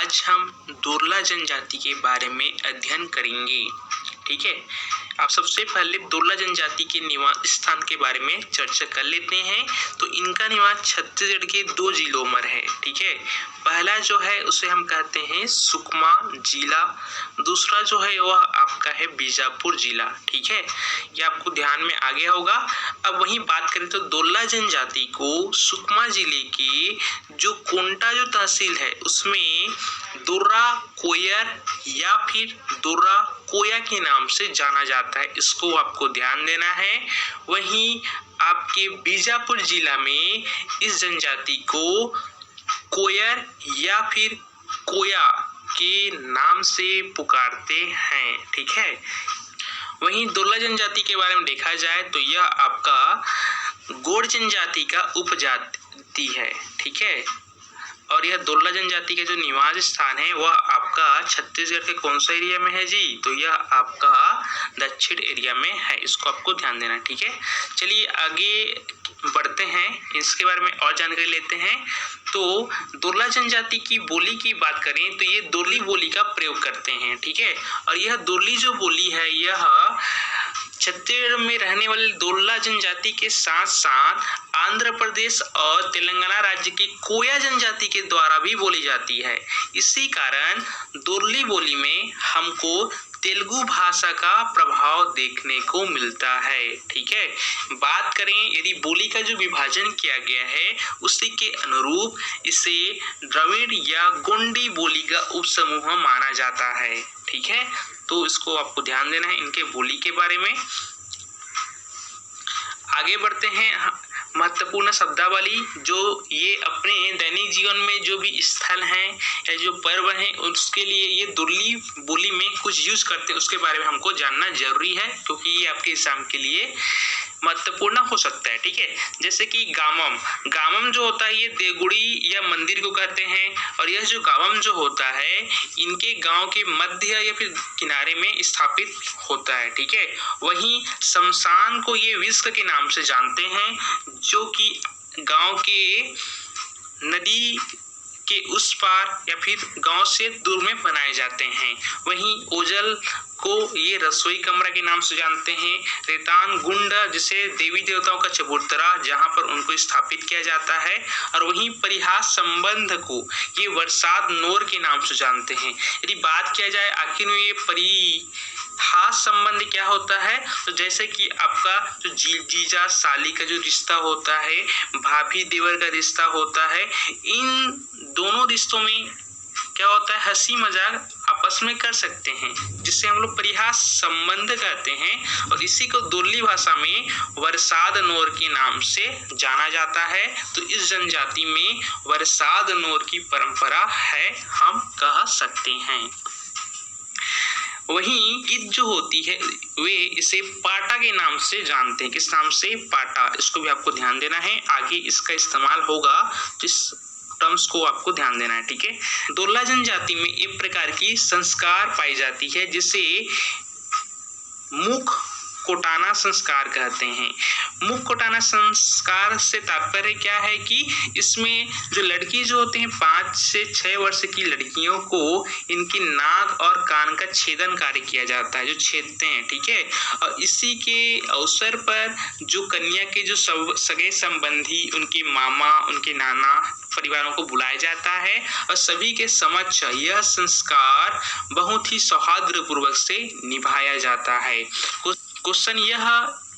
आज हम दुर्लभ जनजाति के बारे में अध्ययन करेंगे। ठीक है, आप सबसे पहले दुर्लभ जनजाति के निवास स्थान के बारे में चर्चा कर लेते हैं। तो इनका निवास छत्तीसगढ़ के 2 जिलों में है। ठीक है, पहला जो है उसे हम कहते हैं सुकमा जिला, दूसरा जो है वह आपका है बीजापुर जिला। ठीक है, ये आपको ध्यान में आ गया होगा। अब वहीं बात करें तो दुर्लभ जनजाति को सुकमा जिले के जो कोंटा जो तहसील है उसमें दुर्रा कोयर या फिर दुर्रा कोया के नाम से जाना जाता है, इसको आपको ध्यान देना है। वहीं आपके बीजापुर जिला में इस जनजाति को कोयर या फिर कोया के नाम से पुकारते हैं। ठीक है, वहीं दुर्लभ जनजाति के बारे में देखा जाए तो यह आपका गोंड जनजाति का उपजाति है। ठीक है, और यह दुर्लभ जनजाति का जो निवास स्थान है वह आपका छत्तीसगढ़ के कौन सा एरिया में है जी? तो यह आपका दक्षिण एरिया में है, इसको आपको ध्यान देना। ठीक है, चलिए आगे बढ़ते हैं, इसके बारे में और जानकारी लेते हैं। तो दुर्लभ जनजाति की बोली की बात करें तो ये दुर्ली बोली का प्रयोग करते हैं। ठीक है, और यह दुर्ली जो बोली है यह छत्तीसगढ़ में रहने वाले दुर्लभ जनजाति के साथ साथ आंध्र प्रदेश और तेलंगाना राज्य की कोया जनजाति के द्वारा भी बोली जाती है। इसी कारण दुर्ली बोली में हमको तेलुगु भाषा का प्रभाव देखने को मिलता है। ठीक है, बात करें यदि बोली का जो विभाजन किया गया है उसी के अनुरूप इसे द्रविड़ या गोंडी बोली का उपसमूह माना जाता है। ठीक है, तो इसको आपको ध्यान देना है इनके बोली के बारे में। आगे बढ़ते हैं, महत्वपूर्ण शब्दावली जो ये अपने दैनिक जीवन में जो भी स्थल हैं या जो पर्व हैं उसके लिए ये दुर्ली बोली में कुछ यूज करते हैं, उसके बारे में हमको जानना जरूरी है क्योंकि ये आपके एग्जाम के लिए महत्वपूर्ण हो सकता है। ठीक है, जैसे कि गामम, गामम जो होता है ये देवगुड़ी या मंदिर को कहते हैं, और यह जो गामम जो होता है इनके गांव के मध्य या फिर किनारे में स्थापित होता है। ठीक है, वहीं शमशान को ये विश्व के नाम से जानते हैं जो कि गांव के नदी के उस पार या फिर गांव से दूर में बनाए जाते हैं। वहीं ओजल को ये रसोई कमरा के नाम से जानते हैं। रेतान गुंड जिसे देवी देवताओं का चबूतरा जहां पर उनको स्थापित किया जाता है, और वहीं परिहास संबंध को ये वरसाद नोर के नाम से जानते हैं। यदि बात किया जाए आखिर में ये परिहास संबंध क्या होता है, तो जैसे कि आपका जो जीजा साली का जो रिश्ता होता है, भाभी देवर का रिश्ता होता है, इन दोनों रिश्तों में क्या होता है हंसी मजाक आपस में कर सकते हैं, जिससे हम लोग परिहास संबंध कहते हैं, और इसी को दुर्ली भाषा में वरसाद नोर के नाम से जाना जाता है। तो इस जनजाति में वरसाद नोर की परंपरा है, हम कह सकते हैं। वहीं गिद्ध जो होती है वे इसे पाटा के नाम से जानते हैं। किस नाम से? पाटा। इसको भी आपको ध्यान देना है, आगे इसका इस्तेमाल होगा तो इस टर्म्स को आपको ध्यान देना है। ठीक है, दुर्लभ जनजाति में एक प्रकार की संस्कार पाई जाती है जिसे मुख कोटाना संस्कार कहते हैं। मुख कोटाना संस्कार से तात्पर्य क्या है कि इसमें जो लड़की जो होते हैं 5 से 6 वर्ष की लड़कियों को इनकी नाक और कान का छेदन कार्य किया जाता है, जो छेदते हैं। ठीक है, और इसी के अवसर पर जो कन्या के जो सगे संबंधी उनके मामा उनके नाना परिवारों को बुलाया जाता है, और सभी के समक्ष यह संस्कार बहुत ही सौहार्दपूर्वक से निभाया जाता है। क्वेश्चन यह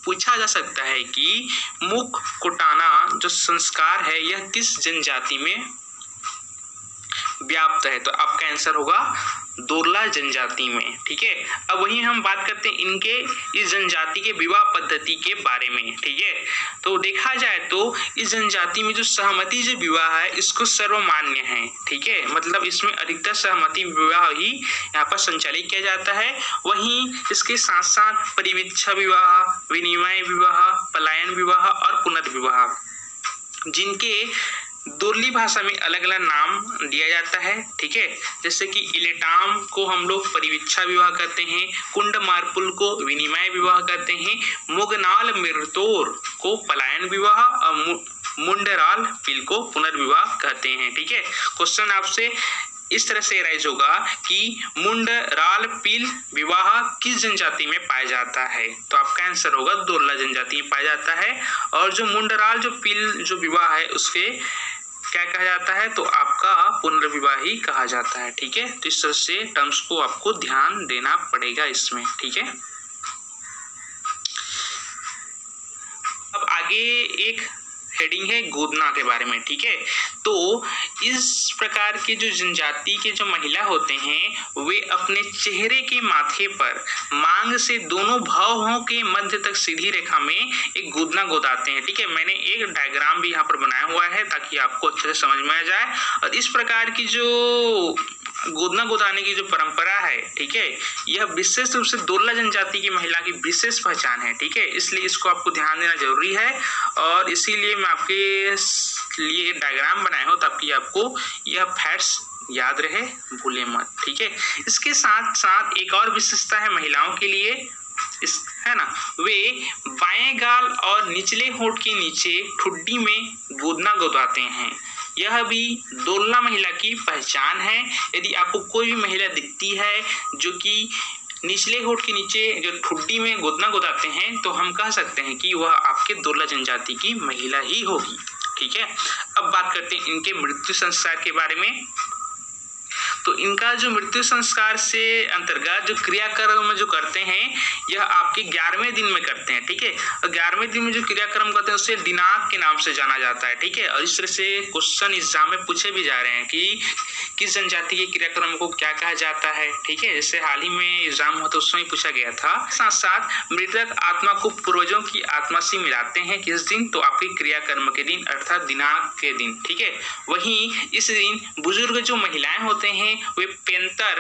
पूछा जा सकता है कि मुख कोटाना जो संस्कार है यह किस जनजाति में व्याप्त है? तो आपका आंसर होगा दुर्लभ जनजाति में। ठीक है, अब वहीं हम बात करते हैं इनके इस जनजाति के विवाह पद्धति के बारे में। ठीक है, तो देखा जाए तो इस जनजाति में जो सहमति जो विवाह है इसको सर्वमान्य है। ठीक है, मतलब इसमें अधिकतर सहमति विवाह ही यहाँ पर संचालित किया जाता है। वहीं इसके साथ साथ परिवीक्षा विवाह, विनिमय विवाह, पलायन विवाह और पुनर्विवाह, जिनके दुर्ली भाषा में अलग अलग नाम दिया जाता है। ठीक है, जैसे कि इलेटाम को हम लोग परिवीक्षा विवाह कहते हैं, कुंड मारपुल को विनिमय विवाह कहते हैं, मुगनाल मिर्तोर को पलायन विवाह और मुंडराल पिल को पुनर्विवाह कहते हैं। ठीक है, क्वेश्चन आपसे इस तरह से राइज होगा कि मुंड राल पील विवाह किस जनजाति में पाया जाता है। तो आपका आंसर होगा दोरला जनजाति में पाया जाता है। और जो मुंडराल जो पील जो विवाह है उसके क्या कहा जाता है, तो आपका पुनर्विवाही कहा जाता है। ठीक है, तो इस तरह से टर्म्स को आपको ध्यान देना पड़ेगा इसमें। ठीक है, अब आगे एक हेडिंग है गोदना के बारे में। ठीक है, तो इस प्रकार के जो जनजाति के जो महिला होते हैं वे अपने चेहरे के माथे पर मांग से दोनों भावों के मध्य तक सीधी रेखा में एक गोदना गोदाते हैं। ठीक है, मैंने एक डायग्राम भी यहाँ पर बनाया हुआ है ताकि आपको अच्छे से समझ में आ जाए। और इस प्रकार की जो गोदना गोदाने की जो परंपरा है, ठीक है, यह विशेष रूप से दोरला जनजाति की महिला की विशेष पहचान है। ठीक है, इसलिए इसको आपको ध्यान देना जरूरी है और इसीलिए मैं आपके लिए डायग्राम बनाया हूं ताकि आपको यह फैक्ट्स याद रहे, भूले मत। ठीक है, इसके साथ साथ एक और विशेषता है महिलाओं के लिए, इस है ना, वे बाएं गाल और निचले होंठ के नीचे ठुड्डी में गोदना गोदाते हैं। यह भी दोरला महिला की पहचान है। यदि आपको कोई भी महिला दिखती है जो कि निचले होंठ के नीचे जो ठुड्डी में गोदना गोदाते हैं तो हम कह सकते हैं कि वह आपके दोरला जनजाति की महिला ही होगी। ठीक है, अब बात करते हैं इनके मृत्यु संस्कार के बारे में। तो इनका जो मृत्यु संस्कार से अंतर्गत जो क्रियाक्रम जो करते हैं यह आपके 11वें दिन में करते हैं। ठीक है, और 11वें दिन में जो क्रियाक्रम करते हैं उसे दिनांक के नाम से जाना जाता है। ठीक है, और इस तरह से क्वेश्चन एग्जाम में पूछे भी जा रहे हैं कि किस जनजाति के क्रियाक्रम को क्या कहा जाता है। ठीक है, जैसे हाल ही में एग्जाम हुआ तो उसमें पूछा गया था। साथ साथ मृतक आत्मा को पूर्वजों की आत्मा से मिलाते हैं किस दिन, तो आपके क्रियाक्रम के दिन अर्थात दिनांक के दिन। ठीक है, वहीं इस दिन बुजुर्ग जो महिलाएं होते हैं वे पेंतर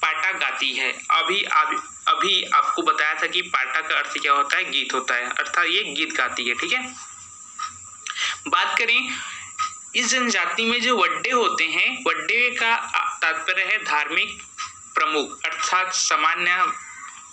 पाटा गाती है। अभी आपको बताया था कि पाटा का अर्थ क्या होता है, गीत होता है, अर्थात ये गीत गाती है। ठीक है, बात करें इस जनजाति में जो वड्डे होते हैं, वड्डे का तात्पर्य है धार्मिक प्रमुख, अर्थात सामान्य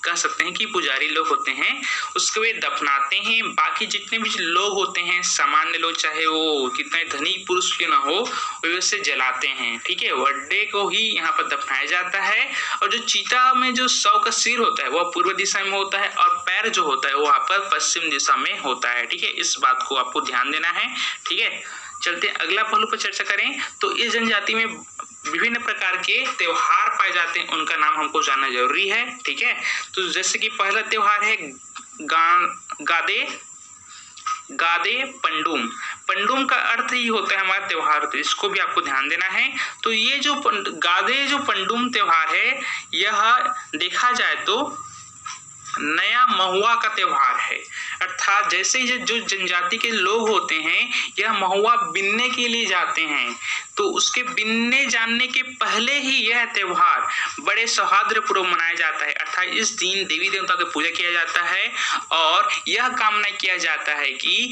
कह सकते हैं कि पुजारी लोग होते हैं, उसको वे दफनाते हैं। बाकी जितने भी लोग होते हैं सामान्य लोग, चाहे वो कितने धनी पुरुष क्यों ना हो, वे उसे जलाते हैं। ठीक है, वड्डे को ही यहाँ पर दफनाया जाता है। और जो चीता में जो शव का सिर होता है वह पूर्व दिशा में होता है और पैर जो होता है वो वहाँ पर पश्चिम दिशा में होता है। ठीक है, इस बात को आपको ध्यान देना है। ठीक है, चलते अगला पहलू पर चर्चा करें। तो इस जनजाति में विभिन्न प्रकार के त्योहार पाए जाते हैं, उनका नाम हमको जानना जरूरी है। ठीक है, तो जैसे कि पहला त्योहार है गादे पंडुम। पंडुम का अर्थ ही होता है हमारा त्योहार, तो इसको भी आपको ध्यान देना है। तो ये जो गादे जो पंडुम त्योहार है यह देखा जाए तो नया महुआ का त्योहार है। अर्थात जैसे ही जो जनजाति के लोग होते हैं यह महुआ बिनने के लिए जाते हैं, तो उसके बिनने जाने के पहले ही यह त्योहार बड़े सौहार्दपूर्वक मनाया जाता है। अर्थात इस दिन देवी देवता की पूजा किया जाता है और यह कामना किया जाता है कि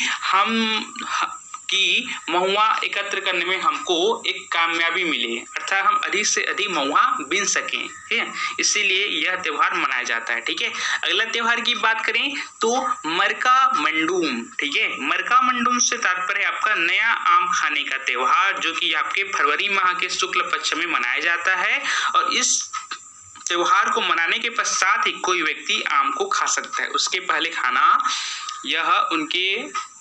महुआ एकत्र करने में हमको एक कामयाबी मिले, अर्थात हम अधिक से अधिक महुआ बीन सकें। ठीक है, इसीलिए यह त्योहार मनाया जाता है। ठीक है, अगला त्योहार की बात करें तो मरका मंडूम। ठीक है, मरका मंडूम से तात्पर्य है आपका नया आम खाने का त्योहार, जो कि आपके फरवरी माह के शुक्ल पक्ष में मनाया जाता है। और इस त्योहार को मनाने के पश्चात ही कोई व्यक्ति आम को खा सकता है, उसके पहले खाना यह उनके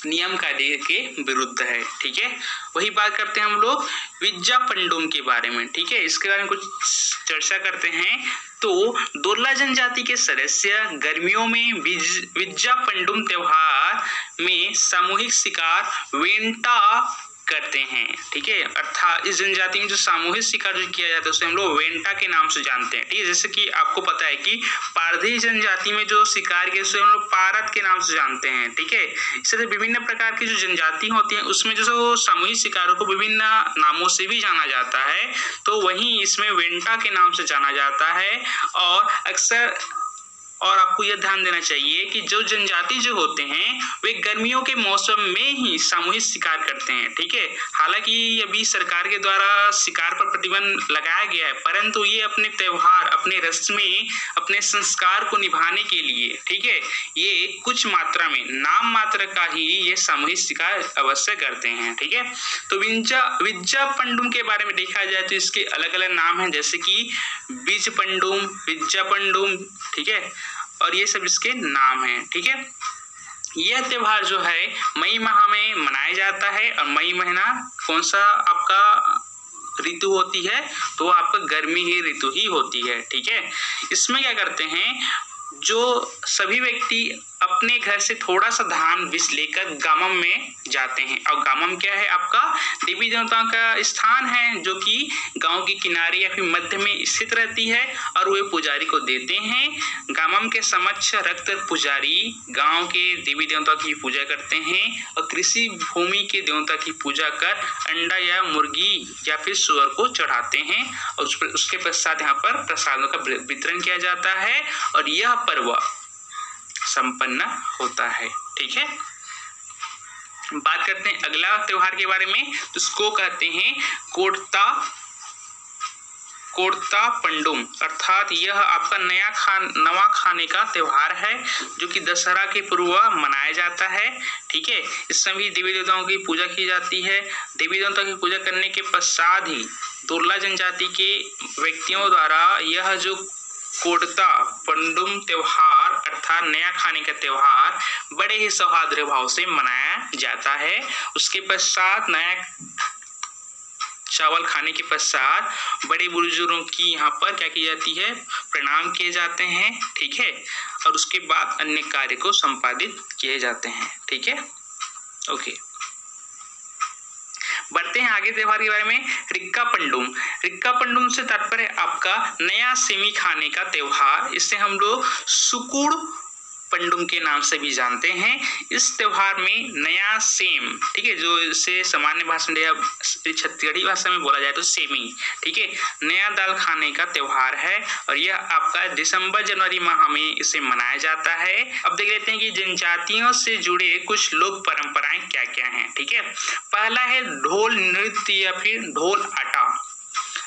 नियम कायदे के विरुद्ध है। ठीक है, वही बात करते हैं हम लोग विज्जा पंडुम के बारे में। ठीक है, इसके बारे में कुछ चर्चा करते हैं। तो दोरला जनजाति के सदस्य गर्मियों में विज्जा पंडुम त्योहार में सामूहिक शिकार वेंटा करते हैं। ठीक है, अर्थात इस जनजाति में जो सामूहिक शिकार जो किया जाता है उसे हम लोग वेंटा के नाम से जानते हैं। ठीक है, जैसे कि आपको पता है कि पारधी जनजाति में जो शिकार किया उसे हम लोग पारत के नाम से जानते हैं। ठीक है, इस तरह विभिन्न प्रकार की जो जनजाति होती है उसमें जो सामूहिक शिकारों को विभिन्न नामों से भी जाना जाता है, तो वहीं इसमें वेंटा के नाम से जाना जाता है। और अक्सर और आपको यह ध्यान देना चाहिए कि जो जनजाति जो होते हैं वे गर्मियों के मौसम में ही सामूहिक शिकार करते हैं, ठीक है। हालांकि अभी सरकार के द्वारा शिकार पर प्रतिबंध लगाया गया है, परंतु ये अपने त्योहार, अपने रस्में, अपने संस्कार को निभाने के लिए, ठीक है, ये कुछ मात्रा में, नाम मात्र का ही ये सामूहिक शिकार अवश्य करते हैं, ठीक है। तो विज्जा पंडुम के बारे में देखा जाए तो इसके अलग अलग नाम हैं, जैसे कि बीज पंडुम, विज्जा पंडुम, ठीक है, और ये सब इसके नाम हैं, ठीक है। यह त्योहार जो है मई माह में मनाया जाता है, और मई महीना कौन सा आपका ऋतु होती है, तो आपका गर्मी ही ऋतु ही होती है, ठीक है। इसमें क्या करते हैं, जो सभी व्यक्ति अपने घर से थोड़ा सा धान बीज लेकर गामम में जाते हैं, और गामम क्या है, आपका देवी देवताओं का स्थान है जो कि गांव के किनारे या फिर मध्य में स्थित रहती है, और वे पुजारी को देते हैं। गामम के समक्ष रखकर पुजारी गांव के देवी देवताओं की पूजा करते हैं, और कृषि भूमि के देवता की पूजा कर अंडा या मुर्गी या फिर सुअर को चढ़ाते हैं, और उसके पश्चात यहाँ पर प्रसादों का वितरण किया जाता है, और यह पर्व संपन्न होता है, ठीक है। बात करते हैं अगला त्योहार के बारे में, तो इसको कहते हैं कोड़ता पंडुम, अर्थात यह आपका नवा खाने का त्योहार है जो कि दशहरा के पूर्व मनाया जाता है, ठीक है। इसमें भी देवी देवताओं की पूजा की जाती है। देवी देवताओं की पूजा करने के पश्चात ही दुर्ला जनजाति के व्यक्तियों द्वारा यह जो कोड़ता पंडुम त्योहार अर्थात नया खाने का त्योहार बड़े ही सौहार्द भाव से मनाया जाता है। उसके पश्चात नया चावल खाने के पश्चात बड़े बुजुर्गों की यहाँ पर क्या की जाती है, प्रणाम किए जाते हैं, ठीक है, और उसके बाद अन्य कार्य को संपादित किए जाते हैं, ठीक है। ओके, बढ़ते हैं आगे त्योहार के बारे में। रिक्का पंडुम से तात्पर्य आपका नया सेमी खाने का त्योहार, इससे हम लोग सुकुड़ पंडुम के नाम से भी जानते हैं। इस त्योहार में नया सेम, ठीक है, जो इसे सामान्य भाषा में या छत्तीसगढ़ी भाषा में बोला जाए तो सेमी, ठीक है, नया दाल खाने का त्योहार है, और यह आपका दिसंबर जनवरी माह में इसे मनाया जाता है। अब देख लेते हैं कि जनजातियों से जुड़े कुछ लोक परंपराएं क्या क्या हैं, ठीक है। पहला है ढोल नृत्य या फिर ढोल आटा।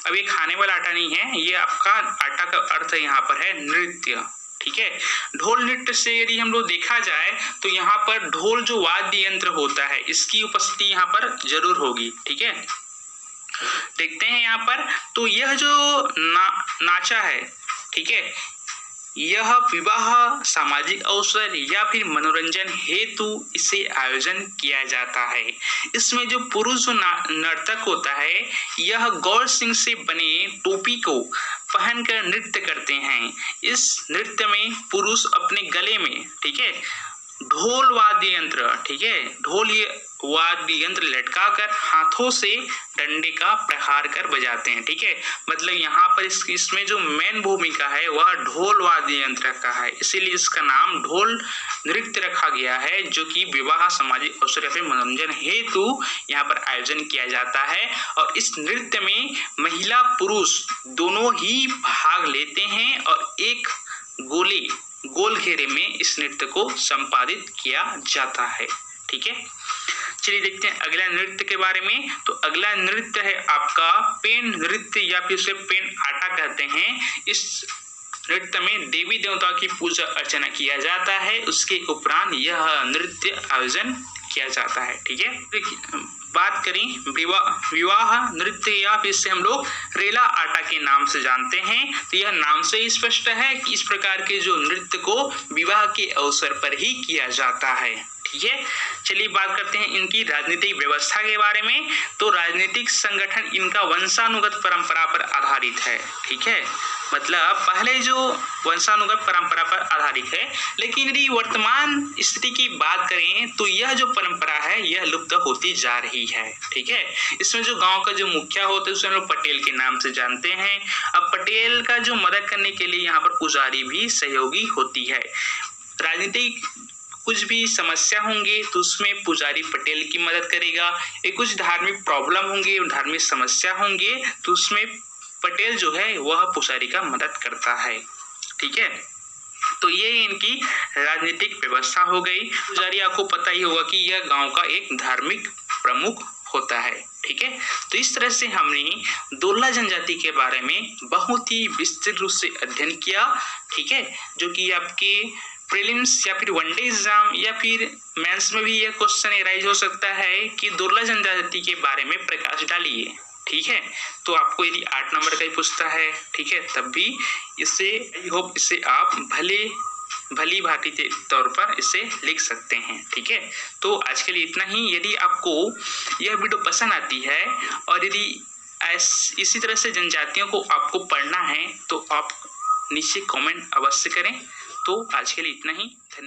अब ये खाने वाला आटा नहीं है, ये आपका आटा का अर्थ यहाँ पर है नृत्य, ठीक है। ढोल नृत्य से यदि हम लोग देखा जाए तो यहाँ पर ढोल जो वाद्य यंत्र होता है इसकी उपस्थिति यहाँ पर जरूर होगी, ठीक है। देखते हैं यहाँ पर, तो यह जो नाचा है, ठीक है, यह विवाह, सामाजिक अवसर या फिर मनोरंजन हेतु इसे आयोजन किया जाता है। इसमें जो पुरुष नर्तक होता है यह गौर सिंह से बने टोपी को पहनकर नृत्य करते हैं। इस नृत्य में पुरुष अपने गले में, ठीक है, ढोल वाद्य यंत्र, ठीक है, ढोल वाद्य यंत्र लटकाकर हाथों से डंडे का प्रहार कर बजाते हैं, ठीक है। मतलब यहाँ पर इसमें जो मेन भूमिका है वह ढोल वाद्य यंत्र का है, इसीलिए इसका नाम ढोल नृत्य रखा गया है, जो कि विवाह, सामाजिक अवसर या फिर मनोरंजन हेतु यहाँ पर आयोजन किया जाता है। और इस नृत्य में महिला पुरुष दोनों ही भाग लेते हैं, और एक गोल घेरे में इस नृत्य को संपादित किया जाता है, ठीक है। चलिए देखते हैं अगला नृत्य के बारे में। तो अगला नृत्य है आपका पेन नृत्य या फिर उसे पेन आटा कहते हैं। इस नृत्य में देवी देवताओं की पूजा अर्चना किया जाता है, उसके उपरांत यह नृत्य आयोजन किया जाता है, ठीक है। बात करें विवाह नृत्य या फिर इसे हम लोग रेला आटा के नाम से जानते हैं, तो यह नाम से ही स्पष्ट है कि इस प्रकार के जो नृत्य को विवाह के अवसर पर ही किया जाता है, ठीक है। चलिए बात करते हैं इनकी राजनीतिक व्यवस्था के बारे में। तो राजनीतिक संगठन इनका वंशानुगत परंपरा पर आधारित है, ठीक है, मतलब पहले जो वंशानुगत परंपरा पर आधारित है, लेकिन यदि वर्तमान स्थिति की बात करें तो यह जो परंपरा है यह लुप्त होती जा रही है, ठीक है। इसमें जो गांव का जो मुखिया होता है उसे हम लोग पटेल के नाम से जानते हैं। अब पटेल का जो मदद करने के लिए यहाँ पर पुजारी भी सहयोगी होती है। राजनीतिक कुछ भी समस्या होंगे तो उसमें पुजारी पटेल की मदद करेगा, एक कुछ धार्मिक प्रॉब्लम होंगे, धार्मिक समस्या होंगे तो उसमें पटेल जो है वह पुजारी का मदद करता है, ठीक है। तो ये इनकी राजनीतिक व्यवस्था हो गई। पुजारी आपको पता ही होगा कि यह गांव का एक धार्मिक प्रमुख होता है। ठीक है, तो इस तरह से हमने दोरला जनजाति के बारे में बहुत ही विस्तृत रूप से अध्ययन किया। ठीक है, जो कि आपके प्रीलिम्स या फिर वनडे एग्जाम या फिर मेंस में भी यह क्वेश्चन एराइज हो सकता है कि दोरला जनजाति के बारे में प्रकाश डालिए। ठीक है, तो आपको यदि 8 नंबर का ही पूछता है, ठीक है, तब भी इसे आई होप इसे आप भली भांति तौर पर इसे लिख सकते हैं। ठीक है, तो आज के लिए इतना ही। यदि आपको यह वीडियो पसंद आती है और यदि इसी तरह से जनजातियों को आपको पढ़ना है तो आप नीचे कमेंट अवश्य करें। तो आज के लिए इतना ही, धन्यवाद।